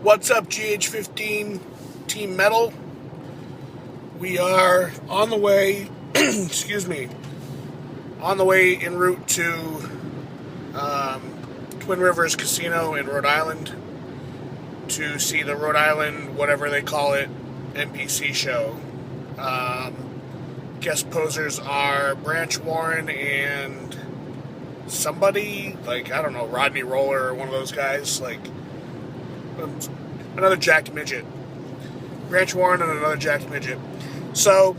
What's up, GH15 Team Metal? We are on the way, excuse me, on the way en route to Twin Rivers Casino in Rhode Island to see the Rhode Island, whatever they call it, NPC show. Guest posers are Branch Warren and somebody, like, I don't know, Rodney Roller or one of those guys, like, another jacked midget. Branch Warren and another jacked midget. So,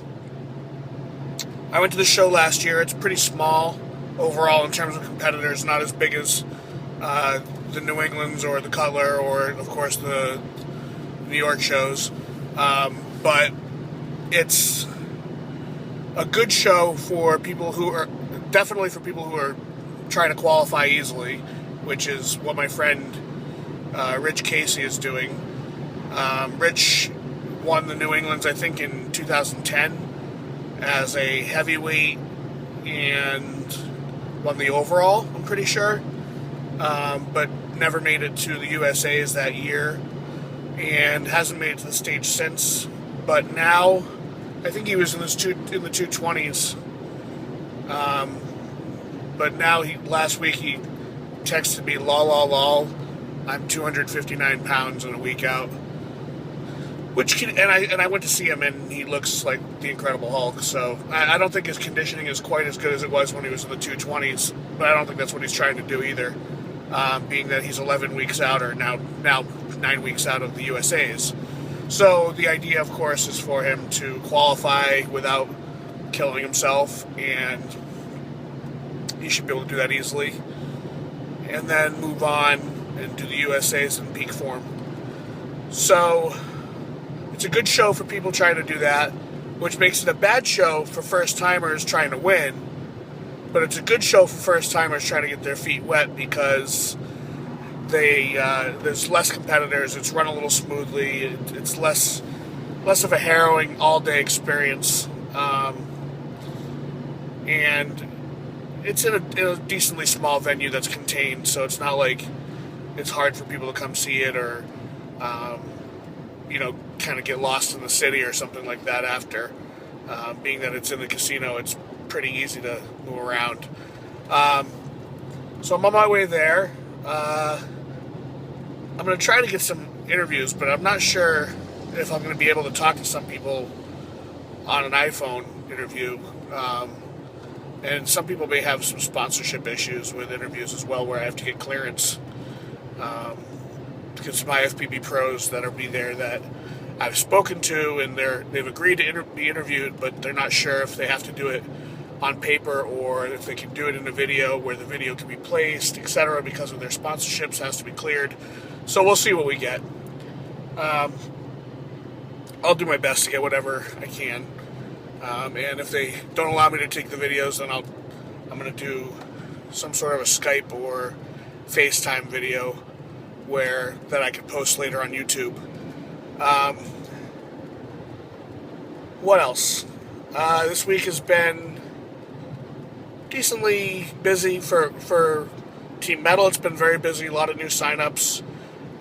I went to the show last year. It's pretty small overall in terms of competitors, not as big as the New England's or the Cutler or, of course, the New York shows. But it's a good show for people who are, definitely for people who are trying to qualify easily, which is what my friend Rich Casey is doing. Rich won the New England's, I think, in 2010 as a heavyweight and won the overall, I'm pretty sure, but never made it to the USA's that year and hasn't made it to the stage since. But now, I think he was in the 220s. But now last week he texted me, lol, I'm 259 pounds in a week out. And I went to see him, and he looks like the Incredible Hulk. So I don't think his conditioning is quite as good as it was when he was in the 220s. But I don't think that's what he's trying to do either, being that he's 11 weeks out, or now 9 weeks out of the USA's. So the idea, of course, is for him to qualify without killing himself, and he should be able to do that easily, and then move on and do the USA's in peak form. So it's a good show for people trying to do that, which makes it a bad show for first-timers trying to win, but it's a good show for first-timers trying to get their feet wet because there's less competitors, it's run a little smoothly, it's less of a harrowing all-day experience, and it's in a decently small venue that's contained, so it's not like it's hard for people to come see it or, kind of get lost in the city or something like that after. Being that it's in the casino, it's pretty easy to move around. So I'm on my way there. I'm going to try to get some interviews, but I'm not sure if I'm going to be able to talk to some people on an iPhone interview. And some people may have some sponsorship issues with interviews as well, where I have to get clearance. Because some IFBB pros that'll be there that I've spoken to, and they've agreed to be interviewed, but they're not sure if they have to do it on paper or if they can do it in a video where the video can be placed, etc., because of their sponsorships has to be cleared. So we'll see what we get. I'll do my best to get whatever I can. And if they don't allow me to take the videos, then I'm going to do some sort of a Skype or FaceTime video that I can post later on YouTube. What else? This week has been decently busy for Team Metal. It's been very busy, a lot of new signups.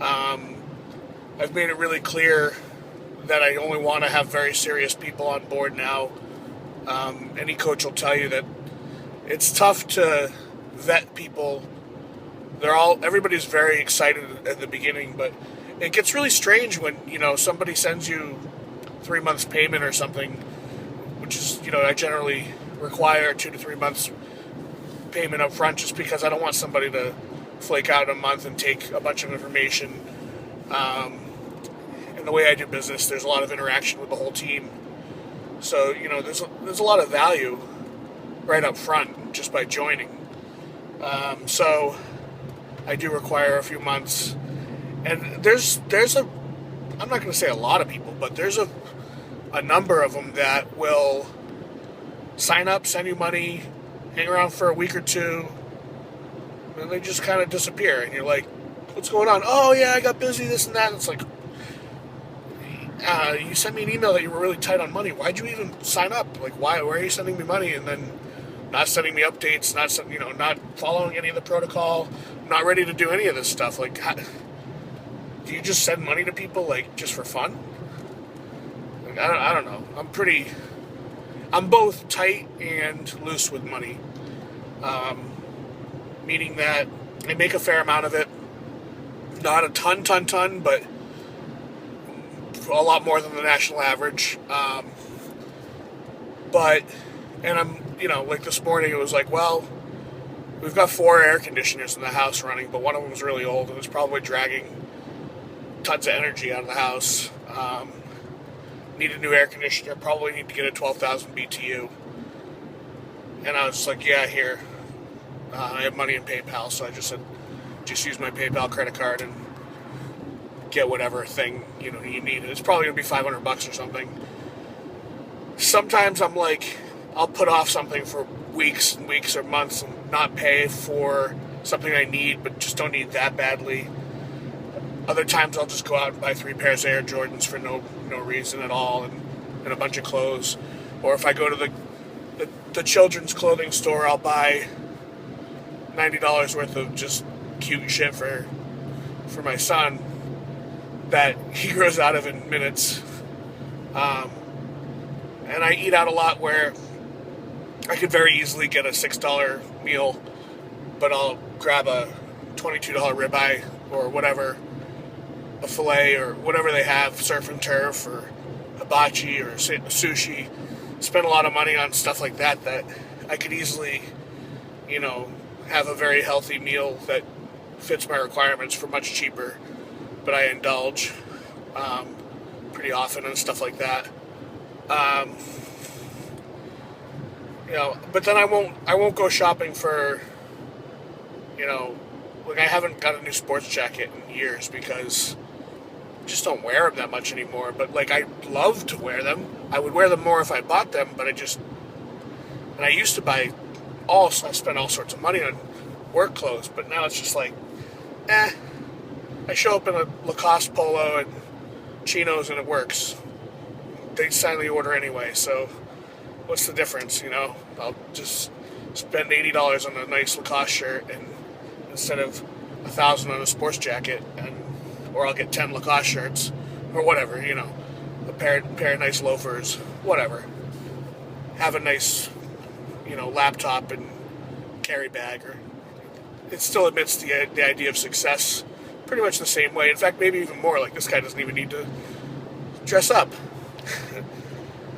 I've made it really clear that I only want to have very serious people on board now. Any coach will tell you that it's tough to vet people. Everybody's very excited at the beginning, but it gets really strange when, somebody sends you 3 months payment or something, which is, I generally require 2 to 3 months payment up front just because I don't want somebody to flake out a month and take a bunch of information. And the way I do business, there's a lot of interaction with the whole team. So, there's a lot of value right up front just by joining. So I do require a few months. And there's I'm not going to say a lot of people, but there's a number of them that will sign up, send you money, hang around for a week or two, and they just kind of disappear. And you're like, what's going on? Oh, yeah, I got busy, this and that. And it's like, you sent me an email that you were really tight on money. Why'd you even sign up? Like, why are you sending me money and then not sending me updates, not following any of the protocol, not ready to do any of this stuff? Like, do you just send money to people, like, just for fun? Like, I don't know. I'm both tight and loose with money. Meaning that I make a fair amount of it. Not a ton, but a lot more than the national average. And I'm, like this morning it was like, well, we've got 4 air conditioners in the house running, but one of them was really old and it's probably dragging tons of energy out of the house. Need a new air conditioner, probably need to get a 12,000 BTU. And I was just like, yeah, here. I have money in PayPal, so I just said, just use my PayPal credit card and get whatever thing, you need. It's probably going to be $500 or something. Sometimes I'm like, I'll put off something for weeks and weeks or months and not pay for something I need, but just don't need that badly. Other times I'll just go out and buy 3 pairs of Air Jordans for no reason at all, and a bunch of clothes. Or if I go to the children's clothing store, I'll buy $90 worth of just cute shit for my son that he grows out of in minutes. And I eat out a lot where I could very easily get a $6 meal, but I'll grab a $22 ribeye or whatever, a filet or whatever they have, surf and turf or hibachi or sushi. Spend a lot of money on stuff like that I could easily, have a very healthy meal that fits my requirements for much cheaper, but I indulge pretty often and stuff like that. But then I won't go shopping for, like I haven't got a new sports jacket in years because I just don't wear them that much anymore. But like I love to wear them. I would wear them more if I bought them, but I used to buy I spent all sorts of money on work clothes, but now it's just like, I show up in a Lacoste polo and chinos and it works. They sign the order anyway, so what's the difference, I'll just spend $80 on a nice Lacoste shirt and instead of $1,000 on a sports jacket, or I'll get 10 Lacoste shirts or whatever, a pair of nice loafers, whatever. Have a nice, laptop and carry bag, or it still admits the idea of success pretty much the same way. In fact, maybe even more. Like this guy doesn't even need to dress up.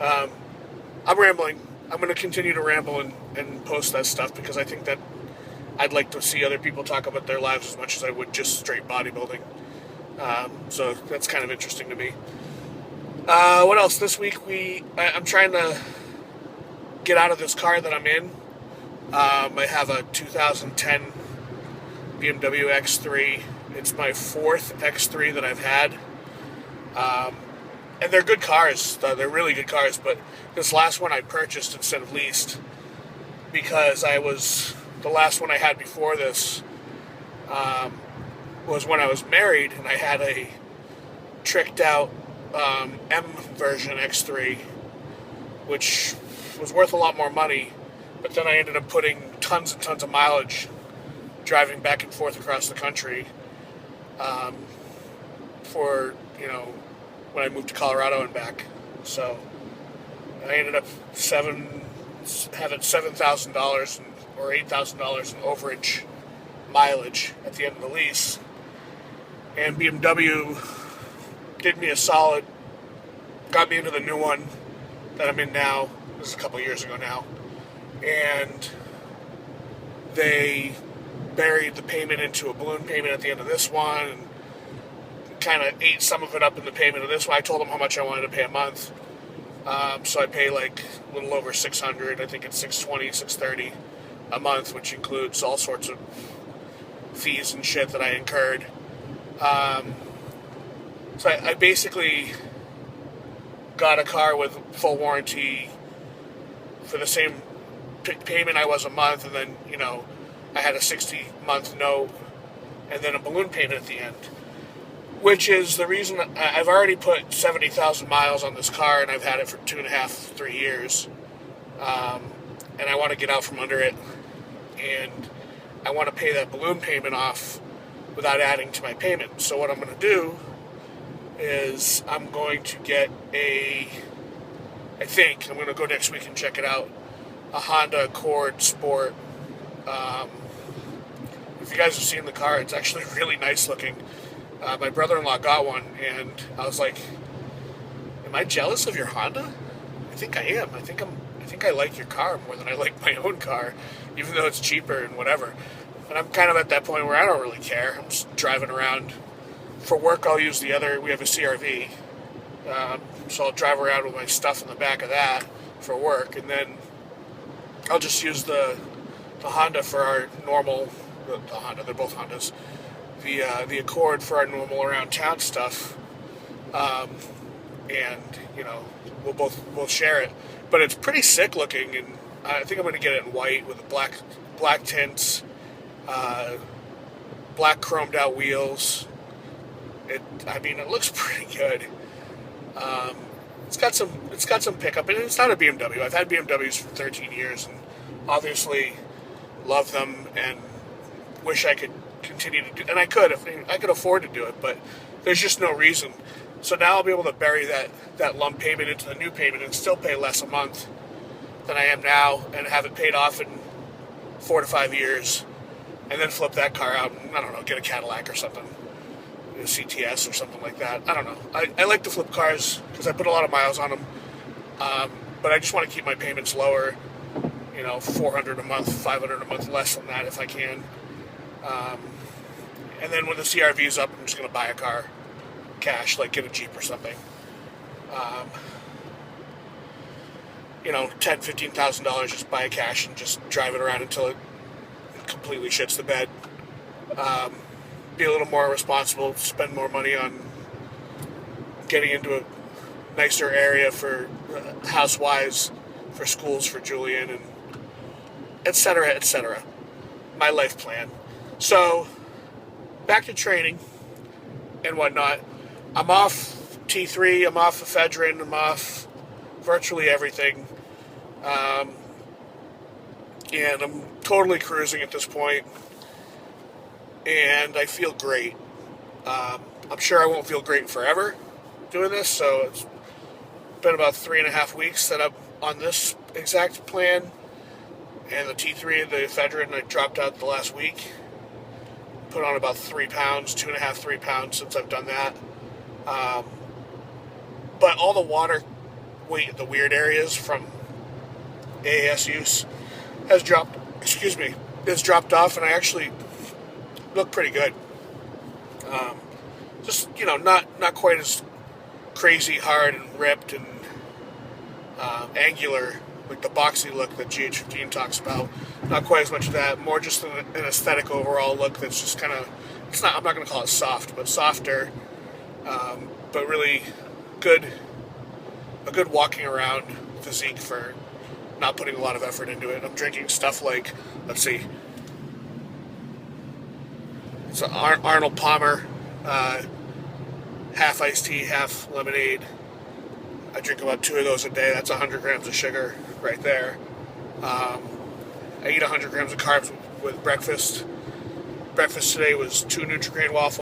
I'm rambling. I'm going to continue to ramble and post that stuff because I think that I'd like to see other people talk about their lives as much as I would just straight bodybuilding. So that's kind of interesting to me. What else? This week I'm trying to get out of this car that I'm in. I have a 2010 BMW X3. It's my 4th X3 that I've had. And they're good cars. They're really good cars. But this last one I purchased instead of leased because the last one I had before this was when I was married, and I had a tricked out M version X3, which was worth a lot more money, but then I ended up putting tons and tons of mileage driving back and forth across the country for, when I moved to Colorado and back. So I ended up having $7,000 or $8,000 in overage mileage at the end of the lease. And BMW did me a solid, got me into the new one that I'm in now. This is a couple years ago now. And they buried the payment into a balloon payment at the end of this one, and kind of ate some of it up in the payment of this one. I told them how much I wanted to pay a month. So I pay like a little over $600. I think it's $620, $630 a month, which includes all sorts of fees and shit that I incurred. So I basically got a car with full warranty for the same payment I was a month, and then, I had a 60-month note, and then a balloon payment at the end. Which is the reason I've already put 70,000 miles on this car, and I've had it for 2.5, 3 years. And I want to get out from under it, and I want to pay that balloon payment off without adding to my payment. So what I'm going to do is I'm going to get I think I'm going to go next week and check it out, a Honda Accord Sport. If you guys have seen the car, it's actually really nice looking. My brother-in-law got one, and I was like, "Am I jealous of your Honda?" I think I am. I think I like your car more than I like my own car, even though it's cheaper and whatever. And I'm kind of at that point where I don't really care. I'm just driving around. For work, I'll use we have a CRV, so I'll drive around with my stuff in the back of that for work, and then I'll just use the Honda for our normal, the Honda, they're both Hondas, the Accord for our normal around town stuff, and, we'll share it. But it's pretty sick looking, and I think I'm going to get it in white with the black tints, black chromed out wheels. It looks pretty good. It's got some pickup, and it's not a BMW. I've had BMWs for 13 years, and obviously love them, and wish I could continue to do. And I could if I could afford to do it, but there's just no reason. So now I'll be able to bury that lump payment into the new payment and still pay less a month than I am now, and have it paid off in 4 to 5 years, and then flip that car out and, I don't know, get a Cadillac or something. A CTS or something like that. I don't know. I like to flip cars because I put a lot of miles on them, but I just want to keep my payments lower, $400 a month, $500 a month less than that if I can. And then when the CRV is up, I'm just going to buy a car cash, like get a Jeep or something. $10,000, $15,000, just buy a cash and just drive it around until it completely shits the bed. Be a little more responsible, spend more money on getting into a nicer area for house-wise, for schools for Julian, and et cetera, et cetera. My life plan. So, back to training and whatnot. I'm off T3, I'm off ephedrine, I'm off virtually everything. And I'm totally cruising at this point. And I feel great. I'm sure I won't feel great forever doing this, so it's been about 3.5 weeks that I'm on this exact plan. And the T3 and the ephedrine I dropped out the last week. Put on about 3 pounds, 2.5, 3 pounds since I've done that. But all the water weight, the weird areas from AAS use has dropped off, and I actually look pretty good. Just, not quite as crazy hard and ripped and angular, like the boxy look that GH15 talks about. Not quite as much of that, more just an aesthetic overall look that's just kind of, I'm not going to call it soft, but softer, but really a good walking around physique for not putting a lot of effort into it. I'm drinking stuff like, let's see, it's an Arnold Palmer, half iced tea, half lemonade. I drink about 2 of those a day. That's 100 grams of sugar right there. I eat 100 grams of carbs with breakfast. Breakfast today was 2 Nutri-Grain waffles.